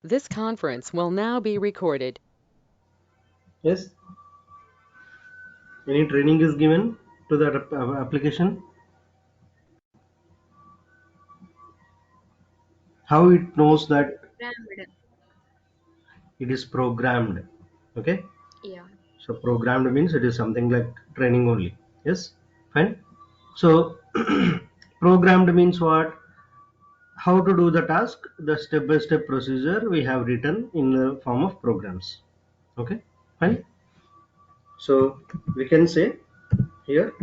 This conference will now be recorded. Yes, any training is given to that application. How it knows that Programmed. it is programmed? Okay, Yeah. so programmed means it is something like training only. Yes, fine. So programmed means what? How to do the task? The step-by-step procedure we have written in the form of programs. Okay, fine. So we can say here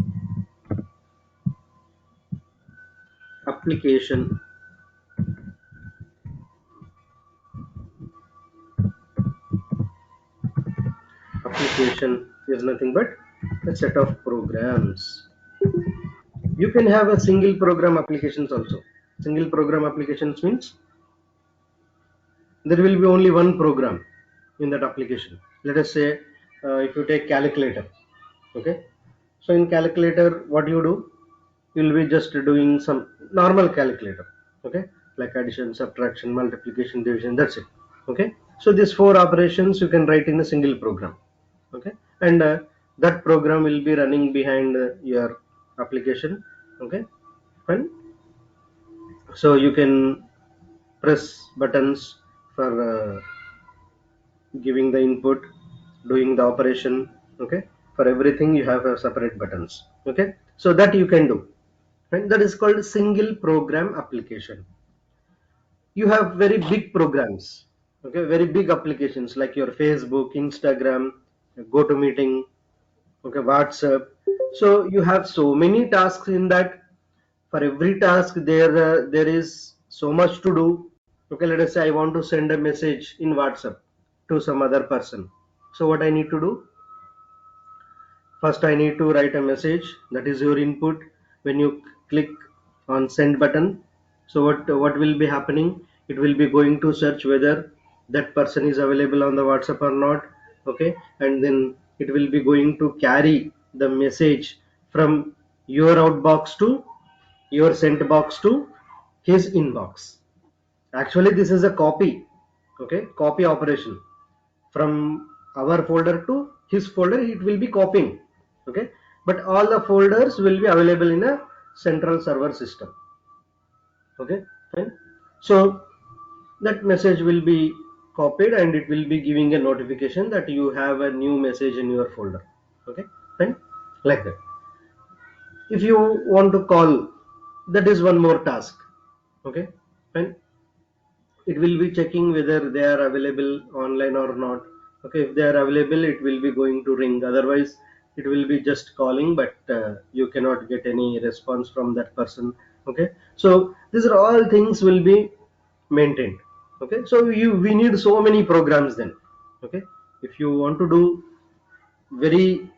application. Application is nothing but a set of programs. You can have a single program applications also. Single program applications means there will be only one program in that application. Let us say if you take calculator. Okay, so in calculator what you do, you will be just doing some normal calculator. Okay, like addition, subtraction, multiplication, division, that's it. Okay, so these four operations you can write in a single program. Okay, and that program will be running behind your application. Okay, fine. So you can press buttons for giving the input, doing the operation. Okay, for everything you have separate buttons. Okay, so that you can do, and that is called single program application. You have very big programs. Okay, very big applications like your Facebook, Instagram, GoToMeeting, okay, WhatsApp. So you have so many tasks in that. For every task there is so much to do. Okay, let us say I want to send a message in WhatsApp to some other person. So what I need to do, first I need to write a message, that is your input. When you click on send button, so what will be happening, it will be going to search whether that person is available on the WhatsApp or not. Okay, and then it will be going to carry the message from your outbox to your sent box to his inbox. Actually this is a copy. Okay, copy operation from our folder to his folder, it will be copying. Okay, but all the folders will be available in a central server system. Okay, fine. So that message will be copied and it will be giving a notification that you have a new message in your folder. Okay, fine, like that. If you want to call, that is one more task. Okay, fine. It will be checking whether they are available online or not. Okay, if they are available it will be going to ring, otherwise it will be just calling, but you cannot get any response from that person. Okay, so these are all things will be maintained. Okay, so we need so many programs then. Okay, if you want to do very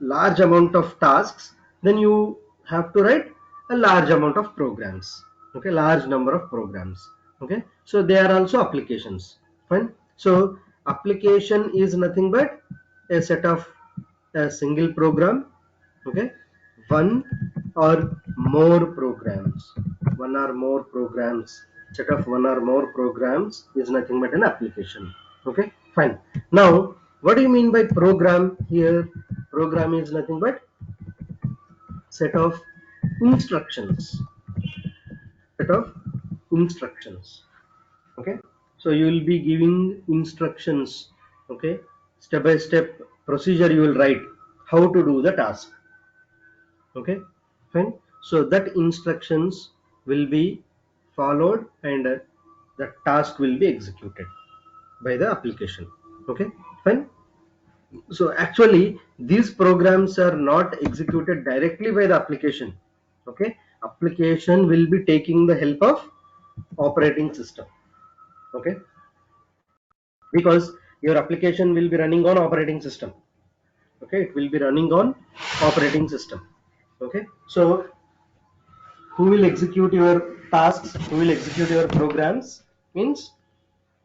large amount of tasks, then you have to write a large amount of programs. Okay, large number of programs. Okay, so they are also applications. Fine. So application is nothing but a set of a single program. Okay, one or more programs. One or more programs. Set of one or more programs is nothing but an application. Okay, fine. Now what do you mean by program here? Program is nothing but set of instructions. Set of instructions. Okay, so you will be giving instructions. Okay, step by step procedure you will write how to do the task. Okay, fine. So that instructions will be followed and the task will be executed by the application. Okay, fine. So actually these programs are not executed directly by the application. Okay, application will be taking the help of operating system. Okay, because your application will be running on operating system. Okay, it will be running on operating system. Okay, so who will execute your tasks, who will execute your programs, means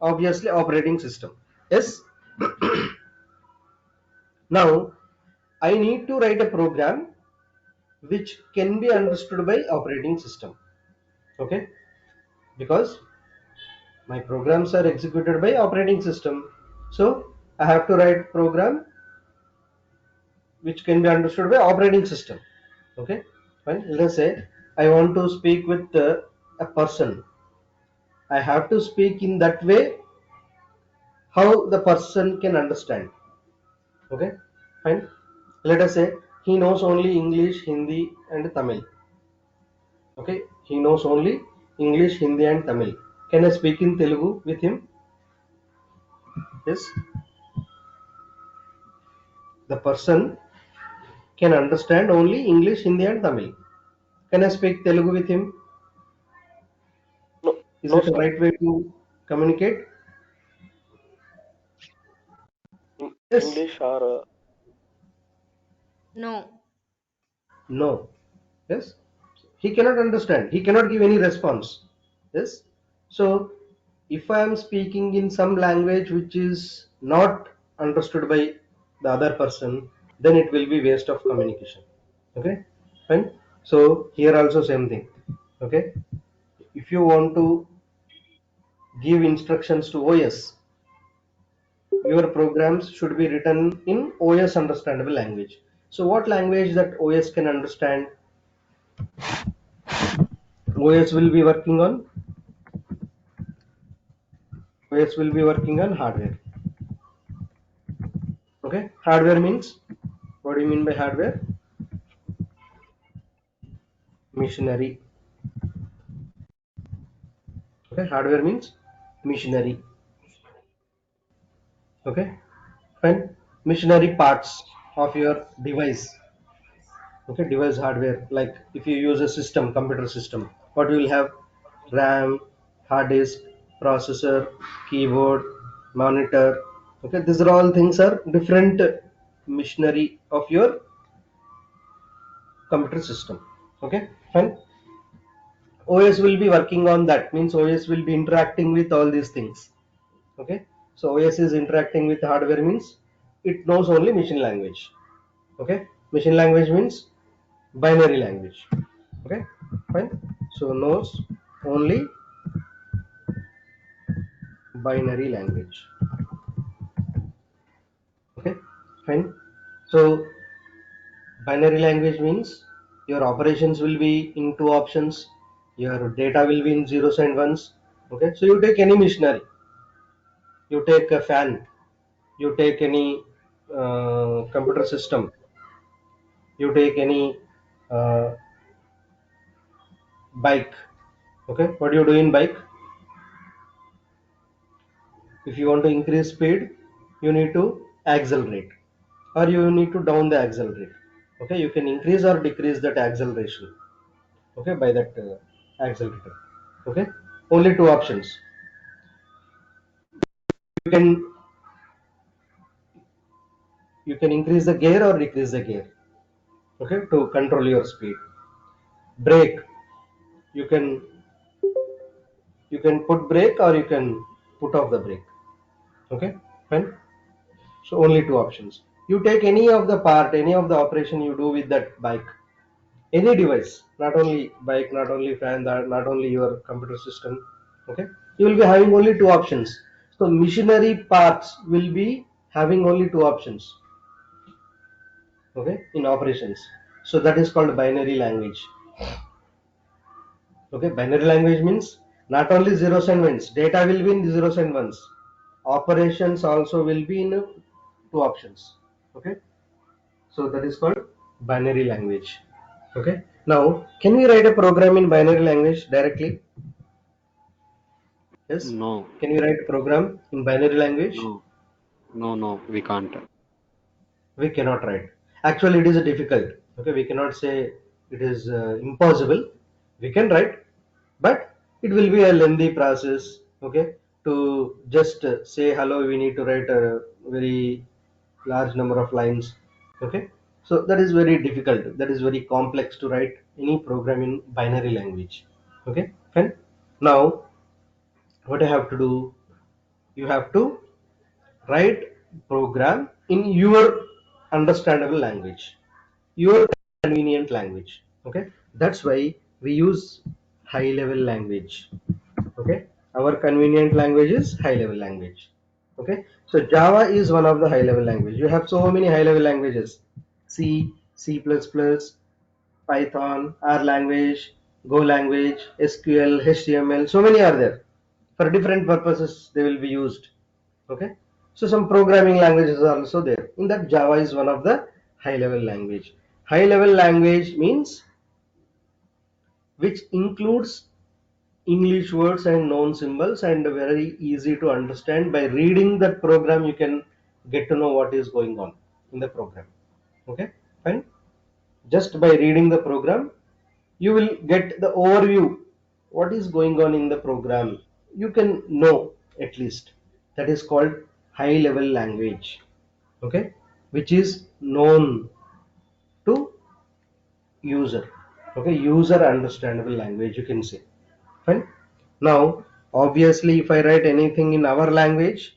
obviously operating system. Yes. Now I need to write a program which can be understood by operating system. Okay, because My programs are executed by operating system. So I have to write program which can be understood by operating system. Okay, fine. Let us say I want to speak with a person. I have to speak in that way how the person can understand. Okay, fine. Let us say he knows only English, Hindi, and Tamil. Okay, he knows only English, Hindi, and Tamil. Can I speak in Telugu with him? Yes. The person can understand only English, Hindi, and Tamil. Can I speak Telugu with him? No, Is no, it the sir. right way to communicate? Yes. English or No. No. Yes. He cannot understand. He cannot give any response. Yes. So, if I am speaking in some language which is not understood by the other person, then it will be waste of communication. Okay. Fine. So here also same thing. Okay. If you want to give instructions to OS, your programs should be written in OS understandable language. So what language that OS can understand? OS will be working on OS will be working on hardware. Okay, hardware means, what do you mean by hardware? Machinery. Okay, hardware means machinery. Okay, fine. Machinery parts of your device. Okay, device hardware. Like if you use a system, computer system, what you will have? RAM, hard disk, processor, keyboard, monitor. Okay, these are all things are different machinery of your computer system. Okay, fine. OS will be working on that, means OS will be interacting with all these things. Okay, so OS is interacting with hardware means it knows only machine language. Okay, machine language means binary language. Okay, fine. So knows only binary language. Okay, fine. So binary language means your operations will be in two options, your data will be in zeros and ones. Okay, so you take any machinery, you take a fan, you take any computer system, you take any uh, bike. Okay, what do you do in bike? If you want to increase speed, you need to accelerate, or you need to down the accelerate. Okay, you can increase or decrease that acceleration. Okay, by that accelerator. Okay, only two options. You can you can increase the gear or decrease the gear. Okay, to control your speed. Brake, you can put brake or you can put off the brake. Okay, fine. So only two options. You take any of the part, any of the operation you do with that bike, any device, not only bike, not only fan, not only your computer system. Okay, you will be having only two options. So machinery parts will be having only two options. Okay, in operations. So that is called binary language. Okay, binary language means not only zeros and ones, data will be in zeros and ones, operations also will be in two options. Okay, so that is called binary language. Okay, now can we write a program in binary language directly? Yes, No, can we write a program in binary language? no, no, we can't. We cannot write. Actually, it is difficult. Okay, we cannot say it is impossible. We can write, but it will be a lengthy process. Okay, to just say hello, we need to write a very large number of lines. Okay, so that is very difficult, that is very complex to write any program in binary language. Okay, fine. Now what I have to do, you have to write program in your understandable language, your convenient language. Okay, that's why we use high level language. Okay, Our convenient language is high level language. Okay, so Java is one of the high level language. You have so many high level languages: C, C++, Python, R language, Go language, SQL, HTML. So many are there. For different purposes they will be used. Okay, so some programming languages are also there. In that, Java is one of the high level language. High level language means which includes English words and known symbols, and very easy to understand. By reading that program, you can get to know what is going on in the program. Okay, fine. Just by reading the program, you will get the overview what is going on in the program. You can know at least. That is called high level language. Okay, which is known to user. Okay, user understandable language, you can say. Fine. Now obviously if I write anything in our language,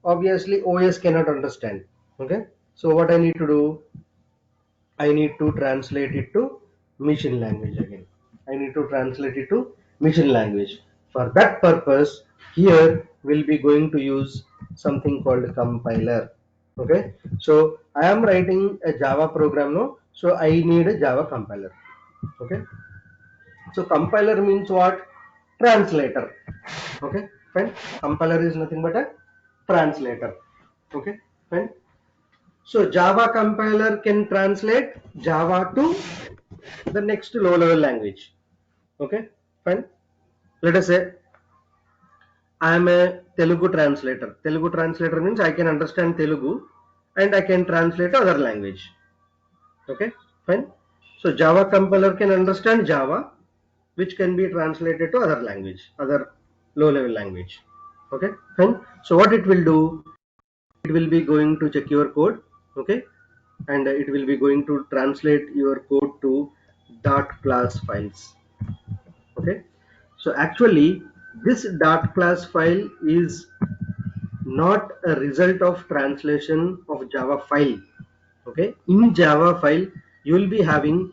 obviously OS cannot understand. Okay, so what I need to do, I need to translate it to machine language again. I need to translate it to machine language. For that purpose, here we'll be going to use something called compiler. Okay, so I am writing a Java program now, so I need a Java compiler. Okay, so compiler means what? Translator. Okay, fine. Compiler is nothing but a translator. Okay, fine. So Java compiler can translate Java to the next low level language. Okay, fine. Let us say I am a Telugu translator. Telugu translator means I can understand Telugu and I can translate other language. Okay, fine. So Java compiler can understand Java, which can be translated to other language, other low level language. Okay, fine. So what it will do, it will be going to check your code. Okay, and it will be going to translate your code to dot class files. Okay, so actually this dot class file is not a result of translation of Java file. Okay, in Java file you will be having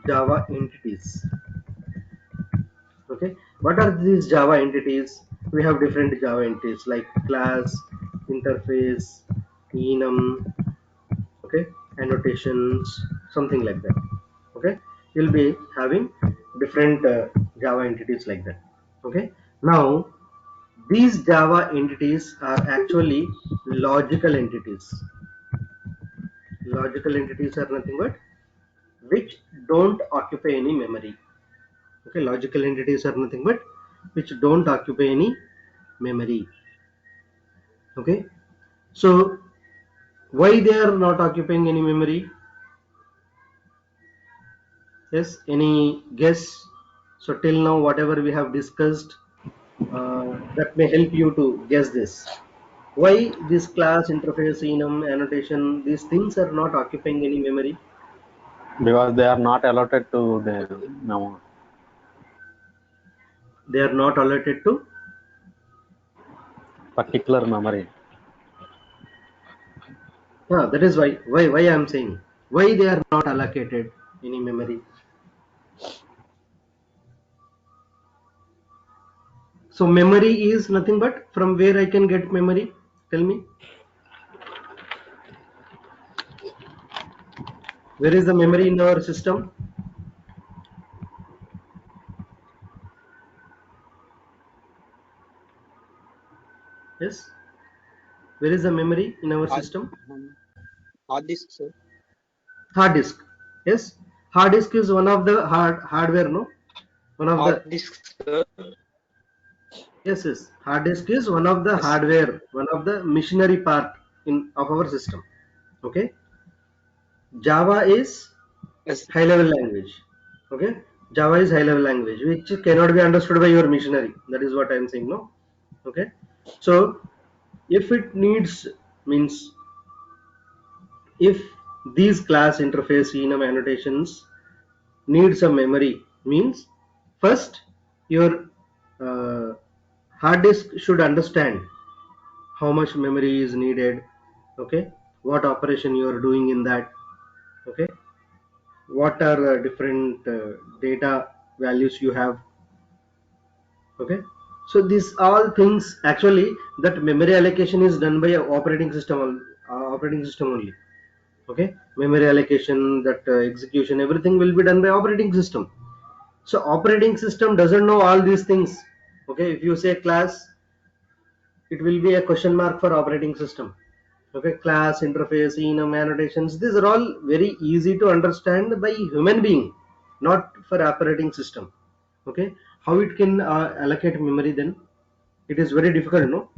Java entities. Okay, what are these Java entities? We have different Java entities like class, interface, enum. Okay, annotations, something like that. Okay, you'll be having different Java entities like that. Okay, now these Java entities are actually logical entities. Logical entities are nothing but which don't occupy any memory. Okay, logical entities are nothing but which don't occupy any memory. Okay, so why they are not occupying any memory? Yes, any guess? So till now whatever we have discussed, that may help you to guess this. Why this class, interface, enum, annotation, these things are not occupying any memory? Because they are not allotted to the no, They are not allotted to. particular memory. That is why I am saying why they are not allocated any memory. So memory is nothing but from where I can get memory? Tell me. Where is the memory in our system? Yes. Where is the memory in our Hard, system? hard disk, sir. Hard disk. Yes. Hard disk is one of the hardware, no? One of Hard the. disk, sir. Yes. Hard disk is one of the Yes, hardware, one of the machinery part in of our system. Okay. Java is yes, high level language. Okay. Java is high level language which cannot be understood by your machinery. That is what I am saying, no? Okay. So if it needs, means if these class, interface, enum, annotations need some memory, means first your uh, hard disk should understand how much memory is needed. Okay, what operation you are doing in that. Okay, what are different data values you have. Okay, So these all things, actually that memory allocation is done by a operating system only. Okay, memory allocation, that execution, everything will be done by operating system. So operating system doesn't know all these things. Okay, if you say class, it will be a question mark for operating system. Okay, class, interface, enum, annotations, these are all very easy to understand by human being, not for operating system. Okay, how it can allocate memory then? It is very difficult, no?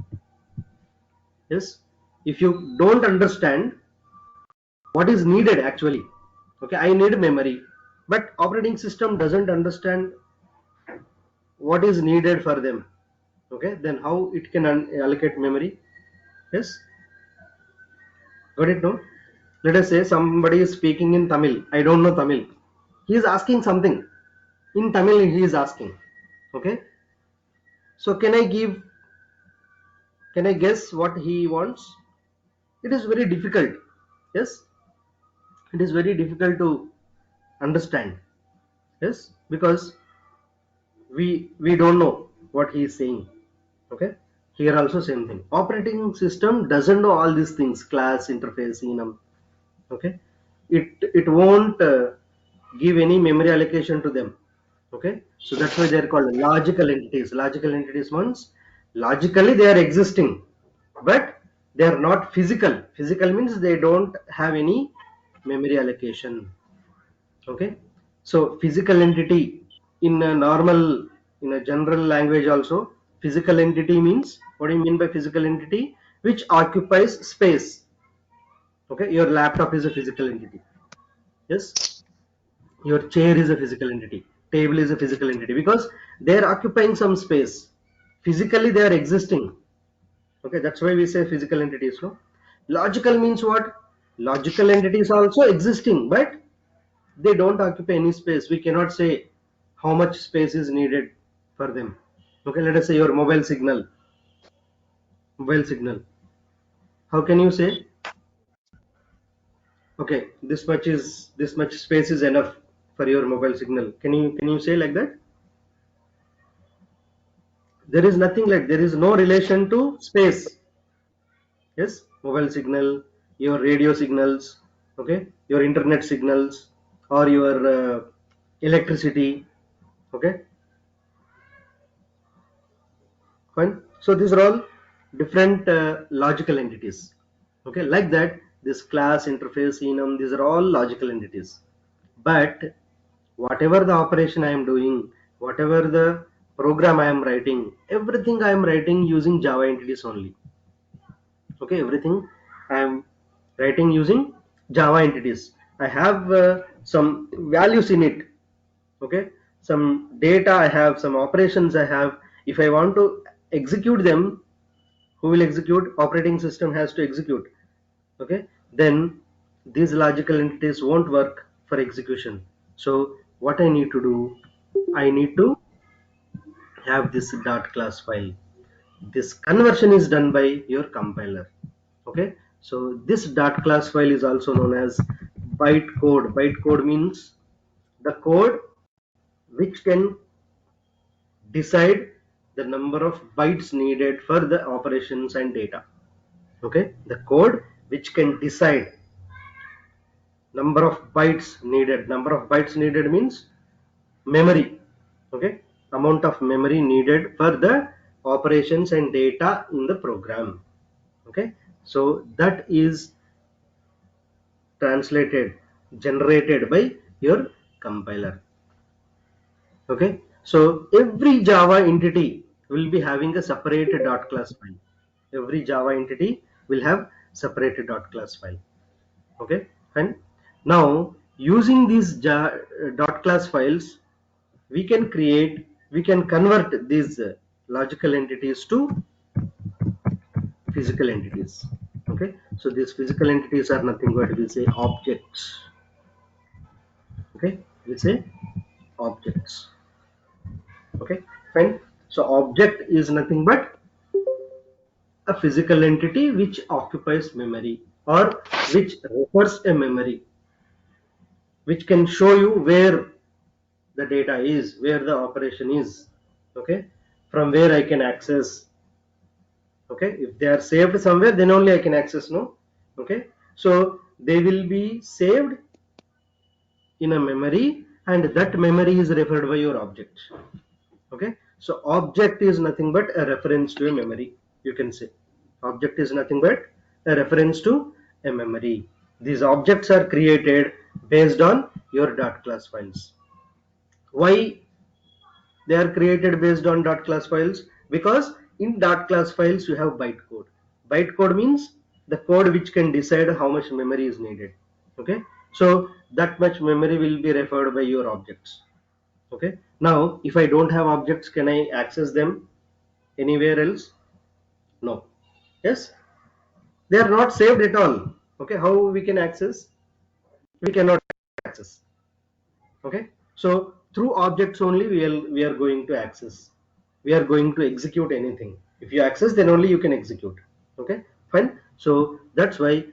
Yes, if you don't understand what is needed actually. Okay, I need memory, but operating system doesn't understand what is needed for them. Okay, then how it can allocate memory? Yes, got it, no? Let us say somebody is speaking in Tamil, I don't know Tamil. He is asking something in Tamil, he is asking. Okay, so can I guess what he wants? It is very difficult. Yes, it is very difficult to understand. Yes, because we don't know what he is saying. Okay, here also same thing, operating system doesn't know all these things, class, interface, enum. Okay, it won't give any memory allocation to them. Okay, so that's why they're called logical entities. Logical entities means logically they are existing, but they are not physical. Physical means they don't have any memory allocation. Okay, so physical entity, in a normal, in a general language also, physical entity means, what do you mean by physical entity? Which occupies space. Okay, your laptop is a physical entity. Yes, your chair is a physical entity, table is a physical entity, because they are occupying some space. Physically they are existing. Okay, that's why we say physical entities, no? Logical means what? Logical entities are also existing, but they don't occupy any space. We cannot say how much space is needed for them. Okay, let us say your mobile signal, how can you say, okay, this much space is enough for your mobile signal? Can you say like that? There is nothing, like there is no relation to space. Yes, mobile signal, your radio signals, okay, your internet signals, or your electricity. Okay, fine. So these are all different logical entities. Okay, like that, this class, interface, enum, these are all logical entities. But whatever the operation I am doing, whatever the program I am writing, everything I am writing using Java entities only. Okay, everything I am writing using Java entities. I have some values in it. Okay, some data I have, some operations I have. If I want to execute them, who will execute? Operating system has to execute. Okay, then these logical entities won't work for execution. So what I need to do, I need to have this dot class file. This conversion is done by your compiler. Okay, so this dot class file is also known as bytecode. Bytecode means the code which can decide the number of bytes needed for the operations and data. Okay, the code which can decide number of bytes needed. Number of bytes needed means memory. Okay, amount of memory needed for the operations and data in the program. Okay, so that is translated, generated by your compiler. Okay, so every Java entity will be having a separate dot class file. Every Java entity will have separated dot class file. Okay, and now using these dot class files, we can convert these logical entities to physical entities. Okay, so these physical entities are nothing but, we say, objects. Okay, we say objects. Okay, fine. So object is nothing but a physical entity which occupies memory, or which refers a memory, which can show you where the data is, where the operation is. Okay, from where I can access. Okay, if they are saved somewhere, then only I can access. No. Okay, so they will be saved in a memory, and that memory is referred by your object. Okay, so object is nothing but a reference to a memory. You can say object is nothing but a reference to a memory. These objects are created based on your dot class files. Why they are created based on dot class files? Because in dot class files you have bytecode. Bytecode means the code which can decide how much memory is needed. Okay, so that much memory will be referred by your objects. Okay, now if I don't have objects, can I access them anywhere else? No. Yes, they are not saved at all. Okay, how we can access? We cannot access. Okay, so through objects only we are going to access, we are going to execute anything. If you access, then only you can execute. Okay, fine. So that's why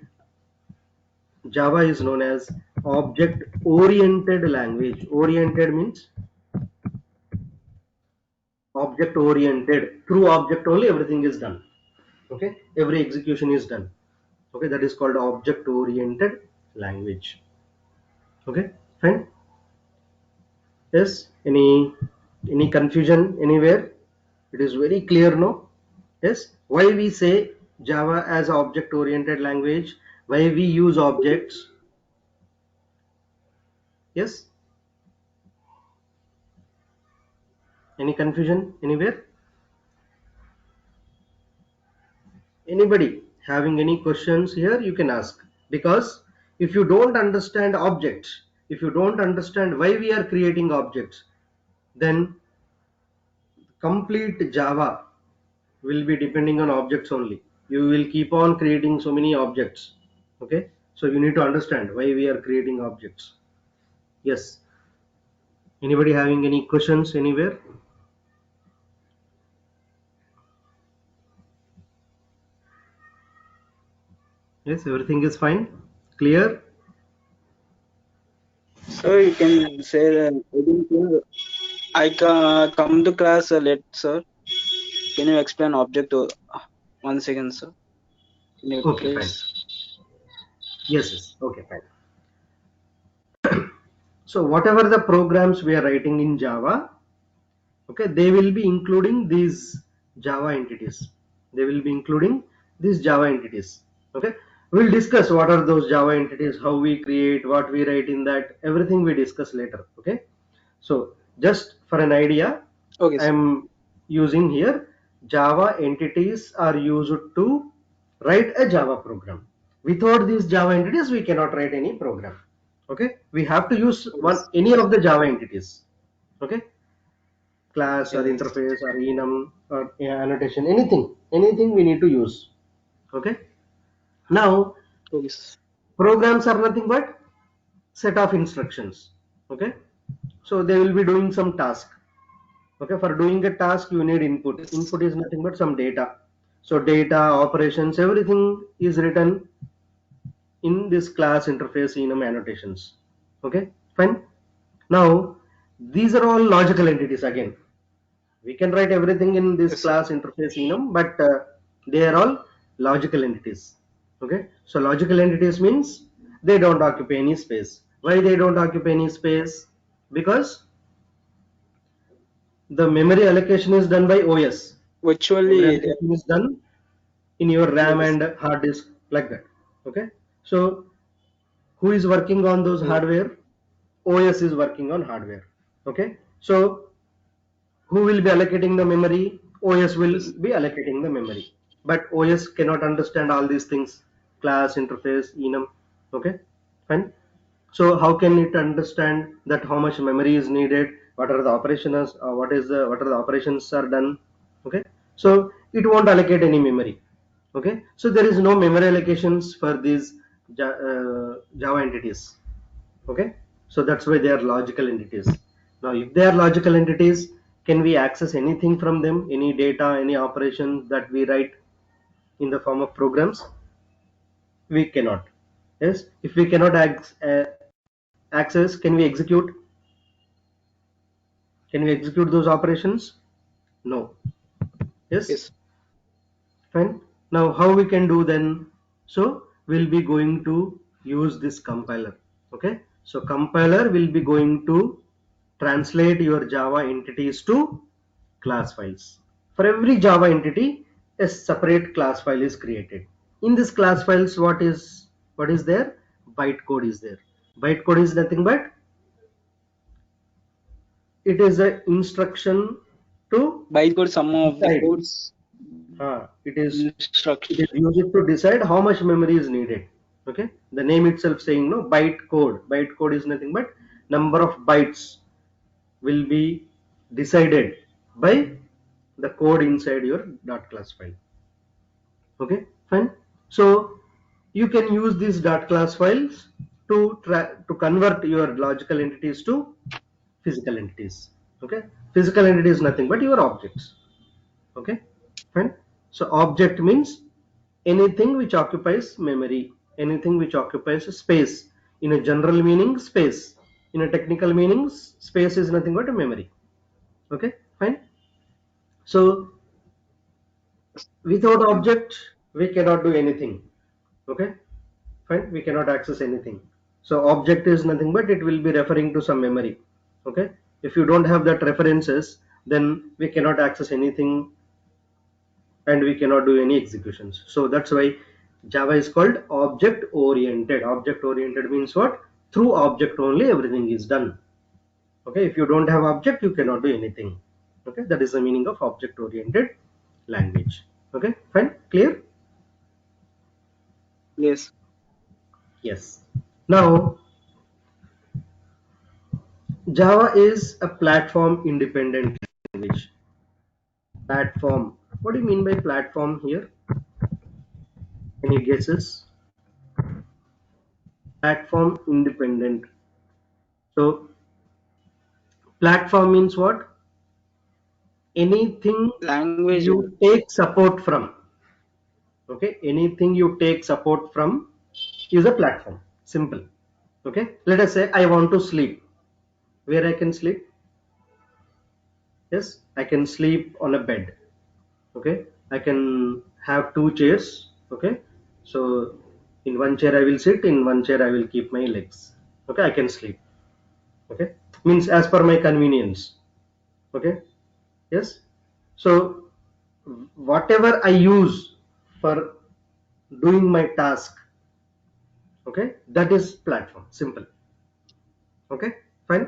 Java is known as object oriented language. Oriented means object oriented. Through object only everything is done. Okay, every execution is done. Okay, that is called object oriented language. Okay, fine. Yes, any confusion anywhere? It is very clear, no? Yes, why we say Java as object oriented language, why we use objects? Yes, any confusion anywhere? Anybody having any questions here, you can ask. Because if you don't understand objects, if you don't understand why we are creating objects, then complete Java will be depending on objects only. You will keep on creating so many objects. Okay, so you need to understand why we are creating objects. Yes, anybody having any questions anywhere? Yes, everything is fine, clear. So you can say that I come to class late, sir. Can you explain object? Once again, sir. Can you Okay, fine. please? Yes, okay, fine. So whatever the programs we are writing in Java, okay, they will be including these Java entities. They will be including these Java entities. Okay, we'll discuss what are those Java entities, how we create, what we write in that, everything we discuss later. Okay, so just for an idea, Okay, I sir. am using here Java entities are used to write a Java program. Without these Java entities, we cannot write any program. Okay, we have to use one Yes. any of the Java entities. Okay, class or Yes. interface or enum or annotation, anything we need to use. Okay, now Yes. programs are nothing but set of instructions. Okay, so they will be doing some task. Okay, for doing a task you need input. Yes. Input is nothing but some data. So data, operations, everything is written in this class interface enum annotations. Okay, fine. Now these are all logical entities. Again, we can write everything in this Yes, sir. class interface enum, but they are all logical entities. Okay, so logical entities means they don't occupy any space. Why they don't occupy any space? Because the memory allocation is done by OS. Memory Virtually, allocation is done in your RAM yes. and hard disk, like that. Okay, so who is working on those Yes. hardware? OS is working on hardware. Okay, so who will be allocating the memory? OS will Yes. be allocating the memory, but OS cannot understand all these things: class, interface, enum. Okay, fine. So how can it understand that how much memory is needed, what are the operations, what are the operations are done? Okay, so it won't allocate any memory. Okay, so there is no memory allocations for these Java entities. Okay, so that's why they are logical entities. Now if they are logical entities, can we access anything from them, any data, any operation that we write in the form of programs? We cannot. Yes, if we cannot access, can we execute those operations? No. Yes? Yes. Fine. Now how we can do then? So we'll be going to use this compiler. Okay. So compiler will be going to translate your Java entities to class files. For every Java entity, a separate class file is created. In this class files, what is there? Bytecode is there. Bytecode is nothing but it is an instruction to Bytecode sum of the decide. codes It is instruction. used to decide how much memory is needed. Okay, the name itself saying no byte code. Byte code is nothing but number of bytes will be decided by the code inside your dot class file. Okay, fine. So you can use these dot class files to convert your logical entities to physical entities. Okay, physical entity is nothing but your objects. Okay, fine. So object means anything which occupies memory, anything which occupies space. In a general meaning, space. In a technical meaning, space is nothing but a memory. Okay, fine. So without object, we cannot do anything. Okay, fine. We cannot access anything. So object is nothing but it will be referring to some memory. Okay, if you don't have that references, then we cannot access anything and we cannot do any executions. So that's why Java is called object oriented. Object oriented means what? Through object only everything is done. Okay, if you don't have object, you cannot do anything. Okay, that is the meaning of object oriented language. Okay, fine, clear? Yes. Yes. Now Java is a platform independent language. Platform. What do you mean by platform here? Any guesses? Platform independent. So platform means what? Anything Language. you take support from. Okay, anything you take support from is a platform. Simple. Okay, let us say I want to sleep. Where I can sleep? Yes, I can sleep on a bed. Okay, I can have two chairs. Okay, so in one chair I will sit, in one chair I will keep my legs. Okay, I can sleep. Okay, means as per my convenience. Okay, yes. So whatever I use for doing my task, okay, that is platform. Simple. Okay, fine.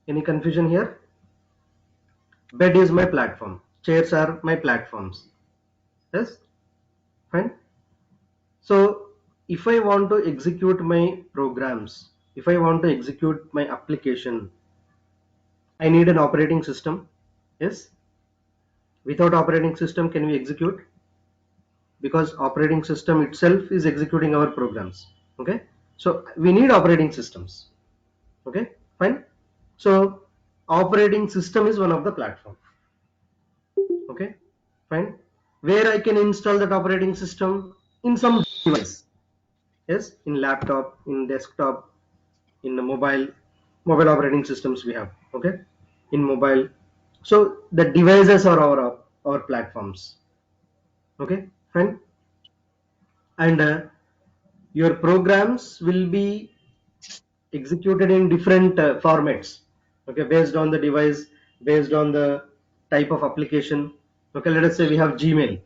Any confusion here? Bed is my platform, chairs are my platforms. Yes, fine. So if I want to execute my programs, if I want to execute my application, I need an operating system. Yes, without operating system can we execute? Because operating system itself is executing our programs. Okay, so we need operating systems. Okay, fine. So operating system is one of the platform. Okay, fine. Where I can install that operating system? In some device. Yes, in laptop, in desktop, in the mobile operating systems we have. Okay, in mobile. So the devices are our platforms. Okay, fine. And your programs will be executed in different formats. Okay, based on the device, based on the type of application. Okay, let us say we have Gmail.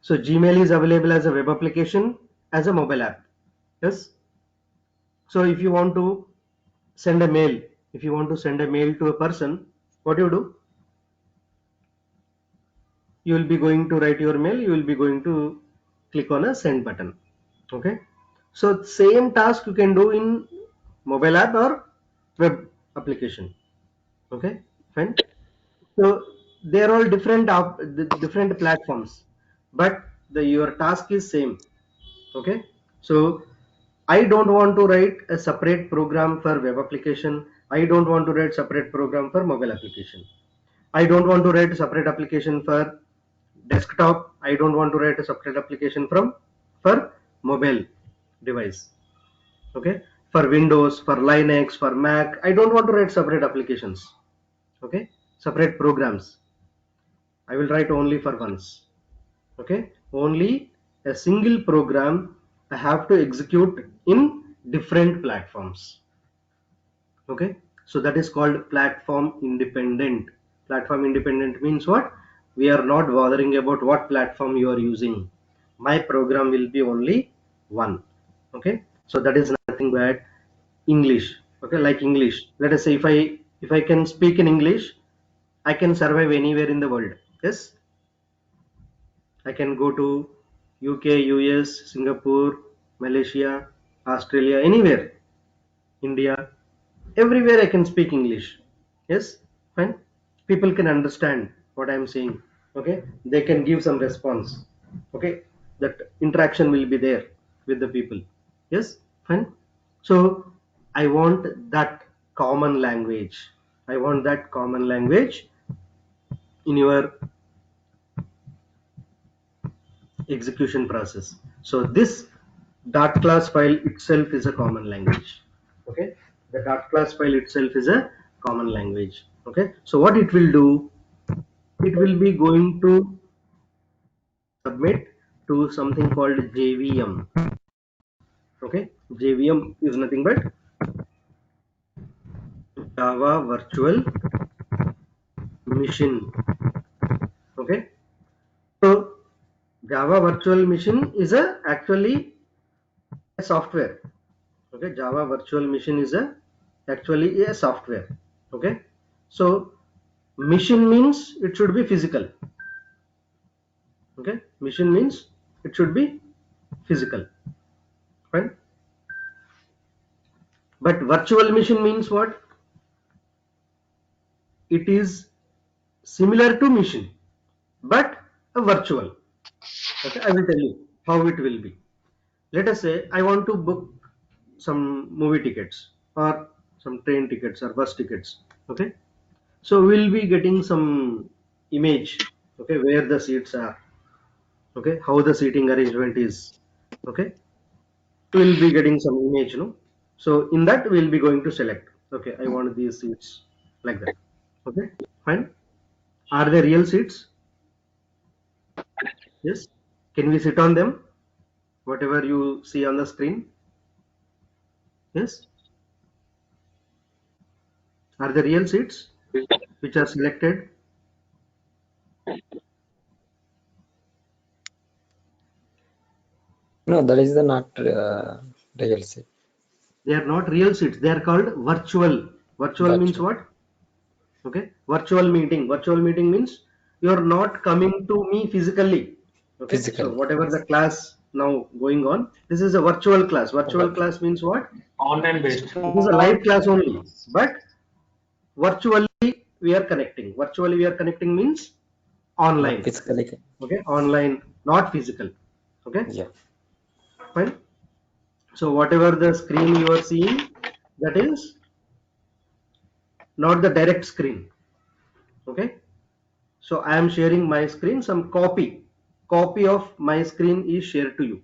So Gmail is available as a web application, as a mobile app. Yes. So if you want to send a mail, if you want to send a mail to a person, what do? You will be going to write your mail. You will be going to click on a send button. Okay. So same task you can do in mobile app or web application. Okay. Fine. So they are all different platforms, but your task is same. Okay, so I don't want to write a separate program for web application. I don't want to write separate program for mobile application. I don't want to write a separate application for desktop. I don't want to write a separate application for mobile device. Okay, for Windows, for Linux, for Mac, I don't want to write separate applications. Okay, separate programs. I will write only for once. Okay, only a single program I have to execute in different platforms. Okay, so that is called platform independent. Platform independent means what? We are not bothering about what platform you are using. My program will be only one. Okay, so that is nothing but English. Okay, like English, let us say if I can speak in English, I can survive anywhere in the world. Yes, I can go to UK, US, Singapore, Malaysia, Australia, anywhere, India, everywhere I can speak English. Yes, fine. People can understand what I am saying. Okay, they can give some response. Okay, that interaction will be there with the people. Yes, fine. So I want that common language. I want that common language in your execution process. So this dot class file itself is a common language. Okay, the dot class file itself is a common language. Okay, so what it will do, it will be going to submit to something called JVM. Okay, JVM is nothing but Java Virtual Machine. Okay, so Java Virtual Machine is a actually a software. Okay, Java Virtual Machine is a actually a software. Okay, so machine means it should be physical. Okay, machine means it should be physical, right? But virtual machine means what? It is similar to machine but a virtual. Okay, I will tell you how it will be. Let us say I want to book some movie tickets or some train tickets or bus tickets. Okay, so we'll be getting some image, okay, where the seats are, okay, how the seating arrangement is. Okay, we'll be getting some image, no? So in that we'll be going to select, okay, I want these seats, like that. Okay, fine. Are they real seats? Yes. Can we sit on them, whatever you see on the screen? Yes. Are they real seats which are selected? No, that is the not real set. They are not real seats, they are called virtual. Virtual means Virtual. what? Okay, virtual meeting. Virtual meeting means you are not coming to me physically. Okay, so Physically. whatever the class now going on, this is a virtual class. Virtual Virtual. class means what? Online based. It is a live class only, but virtually we are connecting. Virtually we are connecting means Not online. physically. Okay, online, not physical. Okay, Yeah. fine. So whatever the screen you are seeing, that is not the direct screen. Okay, so I am sharing my screen, some copy of my screen is shared to you.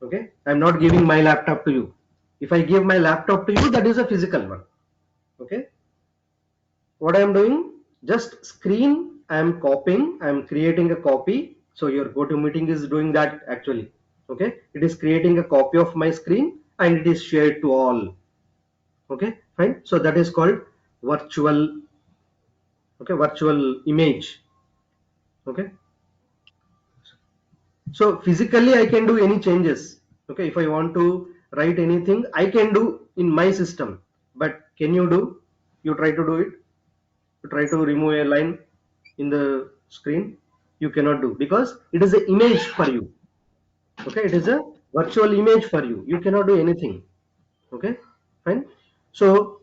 Okay, I'm not giving my laptop to you. If I give my laptop to you, that is a physical one. Okay, what I am doing, just screen I am copying, I am creating a copy. So your GoToMeeting is doing that actually. Okay, it is creating a copy of my screen and it is shared to all. Okay, fine. So that is called virtual. Okay, virtual image. Okay, so physically I can do any changes. Okay, if I want to write anything I can do in my system, but can you do, you try to do it, you try to remove a line in the screen, you cannot do because it is an image for you. Okay, it is a virtual image for you, you cannot do anything. Okay, fine. So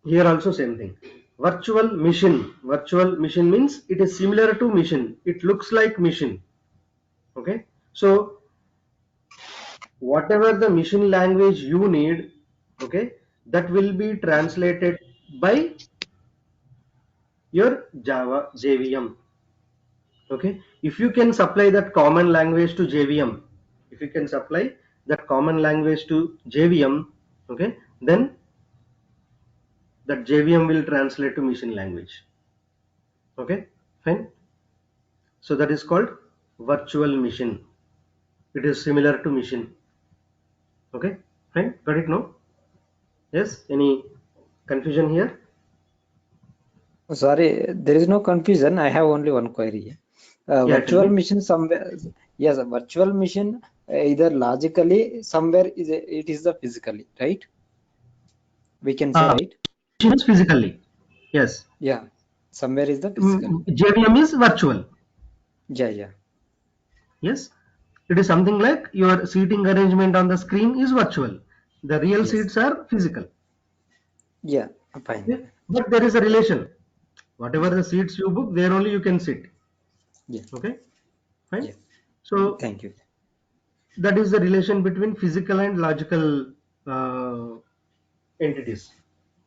here also same thing. Virtual machine means it is similar to machine, it looks like machine. Okay, so whatever the machine language you need, okay, that will be translated by your Java JVM. Okay, if you can supply that common language to JVM, if you can supply that common language to JVM, okay, then that JVM will translate to machine language. Okay, fine. So that is called virtual machine. It is similar to machine. Okay, fine, got it now? Yes, any confusion here? Sorry, there is no confusion. I have only one query. Yeah, Virtual machine somewhere, yes, a virtual machine either logically somewhere it is the physically, right? We can say, right? machine is physically. Yes. Yeah, somewhere is the physical. JVM is virtual. Yeah, yeah. Yes. It is something like your seating arrangement on the screen is virtual. The real Yes. seats are physical. Yeah, fine. Okay? But there is a relation. Whatever the seats you book, there only you can sit. Yeah. Okay, fine. Yeah. So Thank you. that is the relation between physical and logical entities.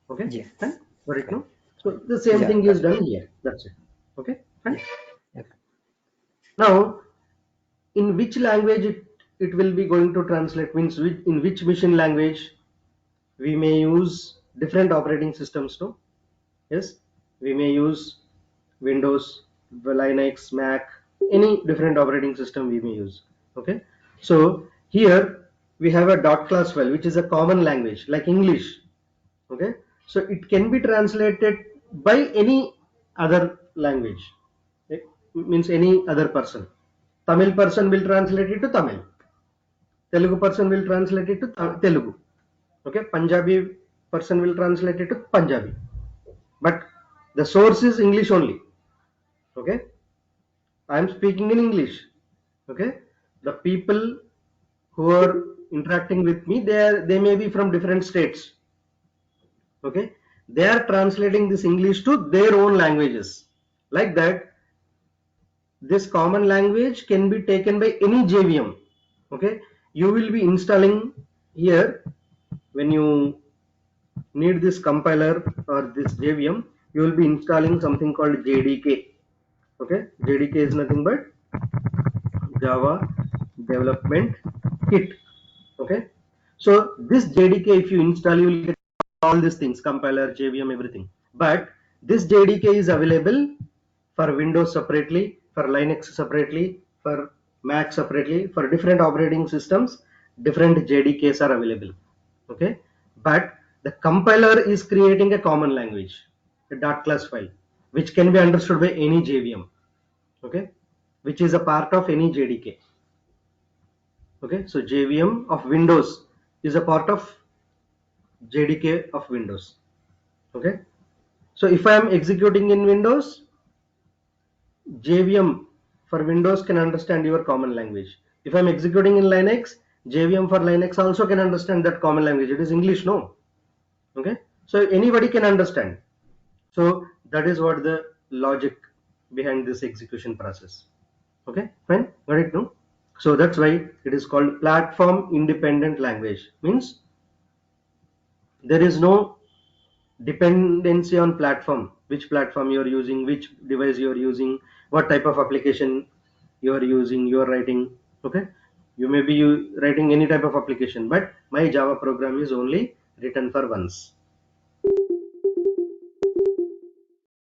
Okay, Yeah. fine. Got it Fine. now? So the same Yeah, thing got is it. done here. That's it. Okay, fine. Yeah. Yeah. Now, in which language it will be going to translate, means in which machine language we may use different operating systems. No, yes, we may use Windows, Linux, Mac, any different operating system we may use. Okay, so here we have a dot class file which is a common language like English. Okay, so it can be translated by any other language. It means any other person. Tamil person will translate it to Tamil. Telugu person will translate it to Telugu. Okay, Punjabi person will translate it to Punjabi. But the source is English only. Okay, I am speaking in English. Okay, the people who are interacting with me, they may be from different states. Okay, they are translating this English to their own languages. Like that, this common language can be taken by any JVM. Okay, you will be installing here when you need this compiler or this JVM, you will be installing something called JDK. Okay, JDK is nothing but Java Development Kit. Okay, so this JDK, if you install, you will get all these things: compiler, JVM, everything. But this JDK is available for Windows separately, for Linux separately, for Mac separately, for different operating systems. Different JDKs are available. Okay, but the compiler is creating a common language, a dot class file, which can be understood by any JVM. Okay, which is a part of any JDK. Okay, so JVM of Windows is a part of JDK of Windows. Okay, so if I am executing in Windows, JVM for Windows can understand your common language. If I'm executing in Linux, JVM for Linux also can understand that common language. It is English, no? Okay, so anybody can understand. So that is what the logic behind this execution process. Okay, fine, got it, no? So that's why it is called platform independent language. Means there is no dependency on platform, which platform you are using, which device you are using, what type of application you are using, you are writing. Okay, you may be writing any type of application, but my Java program is only written for once.